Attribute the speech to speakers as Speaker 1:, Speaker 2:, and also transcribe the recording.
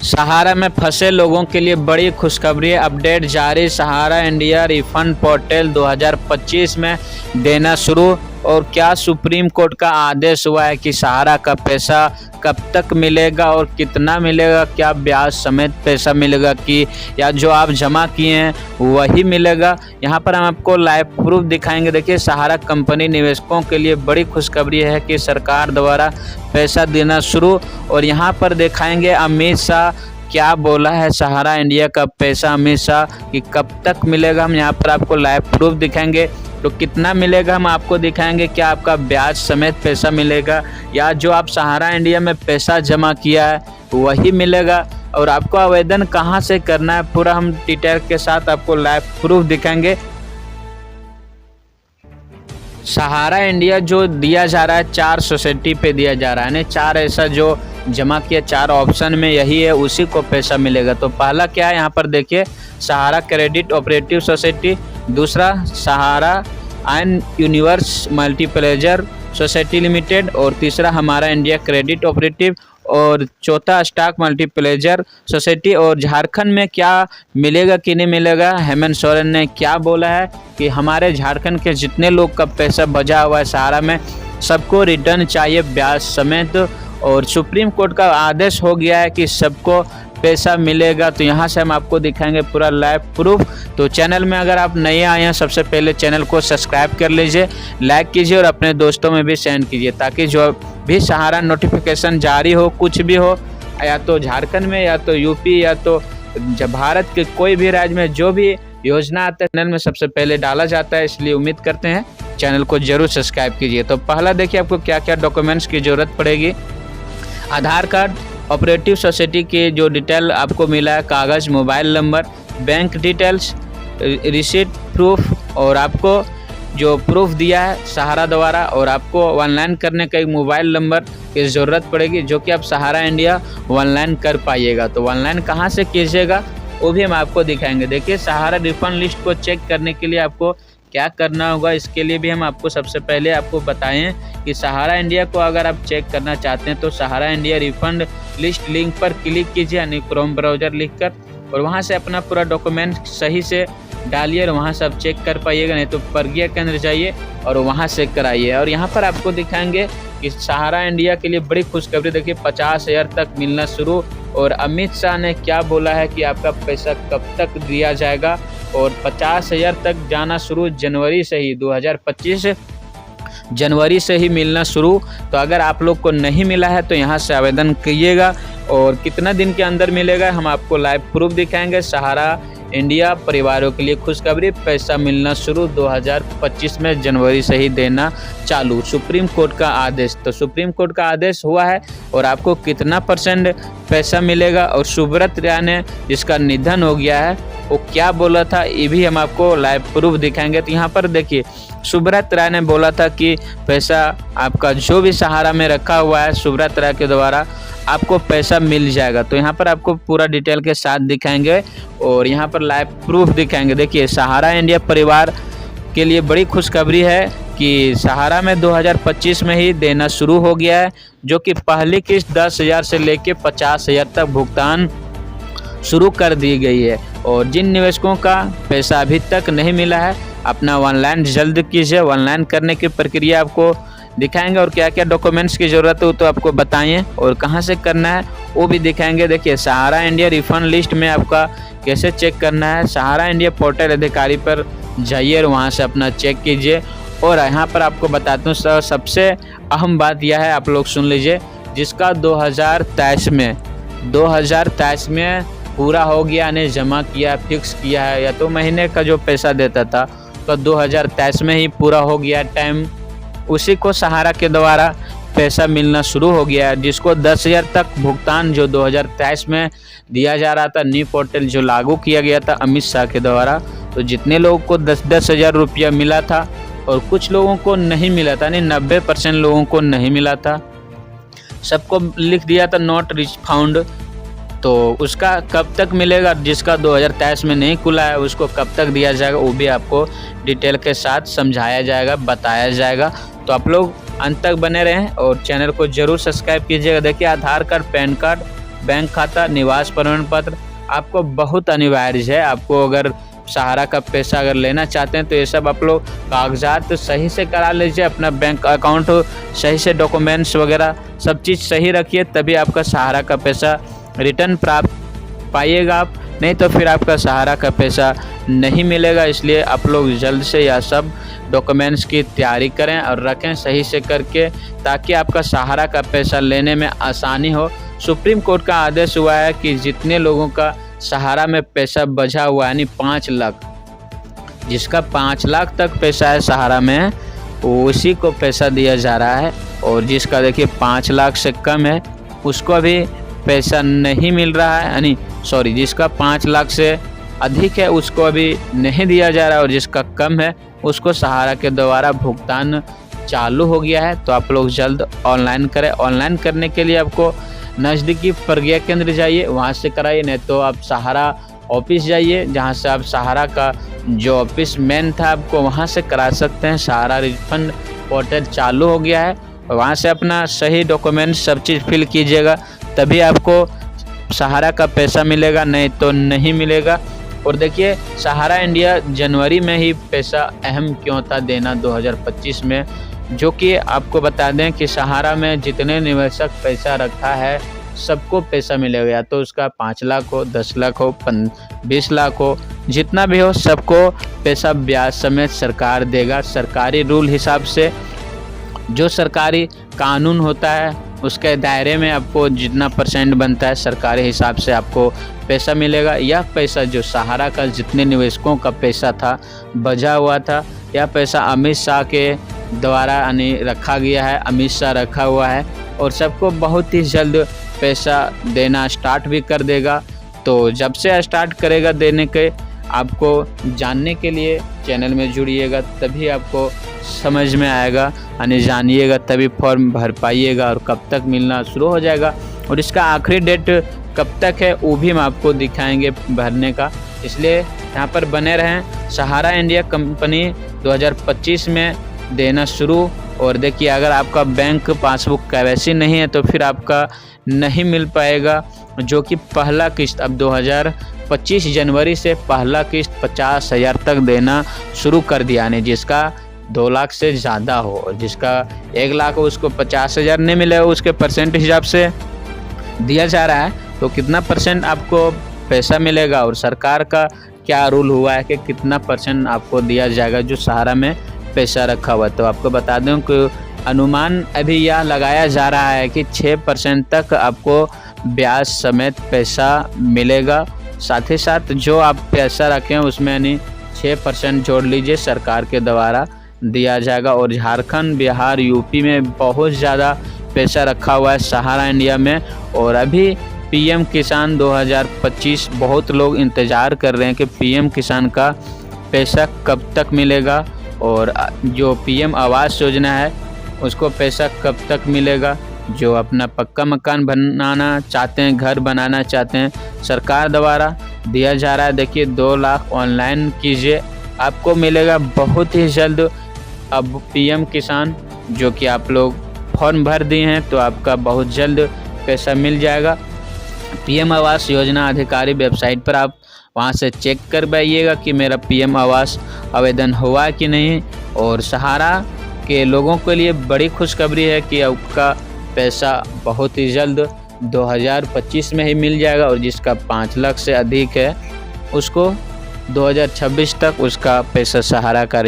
Speaker 1: सहारा में फंसे लोगों के लिए बड़ी खुशखबरी। अपडेट जारी। सहारा इंडिया रिफंड पोर्टल 2025 में देना शुरू। और क्या सुप्रीम कोर्ट का आदेश हुआ है कि सहारा का पैसा कब तक मिलेगा और कितना मिलेगा? क्या ब्याज समेत पैसा मिलेगा कि या जो आप जमा किए हैं वही मिलेगा? यहाँ पर हम आपको लाइव प्रूफ दिखाएंगे। देखिए, सहारा कंपनी निवेशकों के लिए बड़ी खुशखबरी है कि सरकार द्वारा पैसा देना शुरू। और यहाँ पर दिखाएंगे अमित शाह क्या बोला है सहारा इंडिया का पैसा अमित शाह कि कब तक मिलेगा। हम यहाँ पर आपको लाइव प्रूफ दिखाएंगे। तो कितना मिलेगा हम आपको दिखाएंगे। क्या आपका ब्याज समेत पैसा मिलेगा या जो आप सहारा इंडिया में पैसा जमा किया है वही मिलेगा? और आपको आवेदन कहाँ से करना है पूरा हम डिटेल के साथ आपको लाइव प्रूफ दिखाएंगे। सहारा इंडिया जो दिया जा रहा है 4 सोसाइटी पे दिया जा रहा है ना, 4 ऐसा जो जमा किया 4 ऑप्शन में यही है, उसी को पैसा मिलेगा। तो पहला क्या है यहाँ पर देखिए, सहारा क्रेडिट ऑपरेटिव सोसाइटी, दूसरा सहारा एंड यूनिवर्स मल्टीप्लेजर सोसाइटी लिमिटेड, और तीसरा हमारा इंडिया क्रेडिट ऑपरेटिव, और चौथा स्टॉक मल्टीप्लेजर सोसाइटी। और झारखंड में क्या मिलेगा कि नहीं मिलेगा, हेमंत सोरेन ने क्या बोला है कि हमारे झारखंड के जितने लोग का पैसा बचा हुआ है सहारा में सबको रिटर्न चाहिए ब्याज समेत। और सुप्रीम कोर्ट का आदेश हो गया है कि सबको पैसा मिलेगा। तो यहाँ से हम आपको दिखाएंगे पूरा लाइव प्रूफ। तो चैनल में अगर आप नए आए हैं सबसे पहले चैनल को सब्सक्राइब कर लीजिए, लाइक कीजिए और अपने दोस्तों में भी सेंड कीजिए, ताकि जो भी सहारा नोटिफिकेशन जारी हो, कुछ भी हो, या तो झारखंड में या तो यूपी या तो भारत के कोई भी राज्य में जो भी योजना आता है चैनल में सबसे पहले डाला जाता है। इसलिए उम्मीद करते हैं चैनल को जरूर सब्सक्राइब कीजिए। तो पहला देखिए आपको क्या क्या डॉक्यूमेंट्स की ज़रूरत पड़ेगी। आधार कार्ड, ऑपरेटिव सोसाइटी की जो डिटेल आपको मिला है, कागज़, mobile number, bank details, receipt proof, और आपको जो प्रूफ दिया है सहारा द्वारा, और आपको ऑनलाइन करने का एक मोबाइल नंबर की ज़रूरत पड़ेगी जो कि आप सहारा इंडिया ऑनलाइन कर पाइएगा। तो ऑनलाइन कहाँ से कीजिएगा वो भी हम आपको दिखाएंगे। देखिए, सहारा रिफंड लिस्ट को चेक करने के लिए आपको क्या करना होगा, इसके लिए भी हम आपको सबसे पहले आपको बताएं कि सहारा इंडिया को अगर आप चेक करना चाहते हैं तो सहारा इंडिया रिफंड लिस्ट लिंक पर क्लिक कीजिए, यानी क्रोम ब्राउज़र लिखकर, और वहां से अपना पूरा डॉक्यूमेंट सही से डालिए और वहां से आप चेक कर पाइएगा। नहीं तो प्रज्ञा केंद्र जाइए और वहां से कराइए। और यहाँ पर आपको दिखाएंगे कि सहारा इंडिया के लिए बड़ी खुशखबरी। देखिए, 50,000 तक मिलना शुरू। और अमित शाह ने क्या बोला है कि आपका पैसा कब तक दिया जाएगा, और 50,000 तक जाना शुरू जनवरी से ही, 2025 जनवरी से ही मिलना शुरू। तो अगर आप लोग को नहीं मिला है तो यहाँ से आवेदन कीजिएगा। और कितना दिन के अंदर मिलेगा हम आपको लाइव प्रूफ दिखाएंगे। सहारा इंडिया परिवारों के लिए खुशखबरी, पैसा मिलना शुरू 2025 में जनवरी से ही देना चालू, सुप्रीम कोर्ट का आदेश। तो सुप्रीम कोर्ट का आदेश हुआ है और आपको कितना % पैसा मिलेगा। और सुब्रत राय ने जिसका निधन हो गया है वो क्या बोला था ये भी हम आपको लाइव प्रूफ दिखाएंगे। तो यहाँ पर देखिए, सुब्रत राय ने बोला था कि पैसा आपका जो भी सहारा में रखा हुआ है सुब्रत राय के द्वारा आपको पैसा मिल जाएगा। तो यहाँ पर आपको पूरा डिटेल के साथ दिखाएंगे और यहाँ पर लाइव प्रूफ दिखाएंगे। देखिए, सहारा इंडिया परिवार के लिए बड़ी खुशखबरी है कि सहारा में 2025 में ही देना शुरू हो गया है, जो कि पहली किस्त 10,000 से लेके 50,000 तक भुगतान शुरू कर दी गई है। और जिन निवेशकों का पैसा अभी तक नहीं मिला है अपना ऑनलाइन जल्द कीजिए। ऑनलाइन करने की प्रक्रिया आपको दिखाएंगे और क्या क्या डॉक्यूमेंट्स की ज़रूरत हो तो आपको बताएं और कहां से करना है वो भी दिखाएंगे। देखिए, सहारा इंडिया रिफंड लिस्ट में आपका कैसे चेक करना है, सहारा इंडिया पोर्टल अधिकारी पर जाइए और वहां से अपना चेक कीजिए। और यहाँ पर आपको बताता हूँ सबसे अहम बात यह है, आप लोग सुन लीजिए, जिसका 2023 में पूरा हो गया, यानी जमा किया, फिक्स किया है, या तो महीने का जो पैसा देता था तो 2023 में ही पूरा हो गया टाइम, उसी को सहारा के द्वारा पैसा मिलना शुरू हो गया है। जिसको 10,000 तक भुगतान जो 2023 में दिया जा रहा था, न्यू पोर्टल जो लागू किया गया था अमित शाह के द्वारा, तो जितने लोगों को 10-10 हज़ार रुपया मिला था और कुछ लोगों को नहीं मिला था, यानी 90% लोगों को नहीं मिला था, सबको लिख दिया था नॉट रिच फाउंड। तो उसका कब तक मिलेगा, जिसका 2023 में नहीं खुला है उसको कब तक दिया जाएगा वो भी आपको डिटेल के साथ समझाया जाएगा, बताया जाएगा। तो आप लोग अंत तक बने रहें और चैनल को जरूर सब्सक्राइब कीजिएगा। देखिए, आधार कार्ड, पैन कार्ड, बैंक खाता, निवास प्रमाण पत्र आपको बहुत अनिवार्य है। आपको अगर सहारा का पैसा अगर लेना चाहते हैं तो ये सब आप लोग कागजात सही से करा लीजिए, अपना बैंक अकाउंट सही से डॉक्यूमेंट्स वगैरह सब चीज़ सही रखिए, तभी आपका सहारा का पैसा रिटर्न प्राप्त पाइएगा आप, नहीं तो फिर आपका सहारा का पैसा नहीं मिलेगा। इसलिए आप लोग जल्द से यह सब डॉक्यूमेंट्स की तैयारी करें और रखें सही से करके, ताकि आपका सहारा का पैसा लेने में आसानी हो। सुप्रीम कोर्ट का आदेश हुआ है कि जितने लोगों का सहारा में पैसा बचा हुआ है, यानी 5 लाख, जिसका 5 लाख तक पैसा है सहारा में, उसी को पैसा दिया जा रहा है। और जिसका देखिए 5 लाख से कम है उसको अभी पैसा नहीं मिल रहा है, यानी सॉरी, जिसका 5 लाख से अधिक है उसको अभी नहीं दिया जा रहा है, और जिसका कम है उसको सहारा के द्वारा भुगतान चालू हो गया है। तो आप लोग जल्द ऑनलाइन करें। ऑनलाइन करने के लिए आपको नज़दीकी प्रज्ञा केंद्र जाइए, वहाँ से कराइए, नहीं तो आप सहारा ऑफिस जाइए, जहाँ से आप सहारा का जो ऑफिस मेन था आपको वहाँ से करा सकते हैं। सहारा रिफंड पोर्टल चालू हो गया है, वहाँ से अपना सही डॉक्यूमेंट सब चीज़ फिल कीजिएगा, तभी आपको सहारा का पैसा मिलेगा, नहीं तो नहीं मिलेगा। और देखिए सहारा इंडिया जनवरी में ही पैसा अहम क्यों था देना 2025 में, जो कि आपको बता दें कि सहारा में जितने निवेशक पैसा रखा है सबको पैसा मिलेगा, या तो उसका 5 लाख हो, 10 लाख हो, 20 लाख हो, जितना भी हो सबको पैसा ब्याज समेत सरकार देगा। सरकारी रूल हिसाब से जो सरकारी कानून होता है उसके दायरे में आपको जितना % बनता है सरकारी हिसाब से आपको पैसा मिलेगा। यह पैसा जो सहारा का जितने निवेशकों का पैसा था, बचा हुआ था, यह पैसा अमित शाह के द्वारा यानी रखा गया है, अमित शाह रखा हुआ है, और सबको बहुत ही जल्द पैसा देना स्टार्ट भी कर देगा। तो जब से स्टार्ट करेगा देने के, आपको जानने के लिए चैनल में जुड़िएगा, तभी आपको समझ में आएगा, यानी जानिएगा तभी फॉर्म भर पाइएगा, और कब तक मिलना शुरू हो जाएगा और इसका आखिरी डेट कब तक है वो भी हम आपको दिखाएंगे भरने का। इसलिए यहाँ पर बने रहें। सहारा इंडिया कंपनी 2025 में देना शुरू। और देखिए अगर आपका बैंक पासबुक KYC नहीं है तो फिर आपका नहीं मिल पाएगा, जो कि पहला किस्त अब 2025 जनवरी से पहला किस्त 50,000 तक देना शुरू कर दिया, यानी जिसका 2 लाख से ज़्यादा हो, और जिसका 1 लाख हो उसको 50,000 नहीं मिलेगा, उसके % हिसाब से दिया जा रहा है। तो कितना % आपको पैसा मिलेगा और सरकार का क्या रूल हुआ है कि कितना % आपको दिया जाएगा जो सहारा में पैसा रखा हुआ। तो आपको बता दूं कि अनुमान अभी यह लगाया जा रहा है कि 6% तक आपको ब्याज समेत पैसा मिलेगा। साथ ही साथ जो आप पैसा रखें उसमें यानी 6% जोड़ लीजिए, सरकार के द्वारा दिया जाएगा। और झारखंड, बिहार, यूपी में बहुत ज़्यादा पैसा रखा हुआ है सहारा इंडिया में। और अभी PM किसान 2025 बहुत लोग इंतज़ार कर रहे हैं कि PM किसान का पैसा कब तक मिलेगा, और जो PM आवास योजना है उसको पैसा कब तक मिलेगा। जो अपना पक्का मकान बनाना चाहते हैं, घर बनाना चाहते हैं, सरकार द्वारा दिया जा रहा है। देखिए 2 लाख ऑनलाइन कीजिए, आपको मिलेगा बहुत ही जल्द। अब PM किसान जो कि आप लोग फॉर्म भर दिए हैं तो आपका बहुत जल्द पैसा मिल जाएगा। PM आवास योजना अधिकारी वेबसाइट पर आप वहां से चेक कर पाइएगा कि मेरा PM आवास आवेदन हुआ कि नहीं। और सहारा के लोगों के लिए बड़ी खुशखबरी है कि आपका पैसा बहुत ही जल्द 2025 में ही मिल जाएगा, और जिसका 5 लाख से अधिक है उसको 2026 तक उसका पैसा सहारा का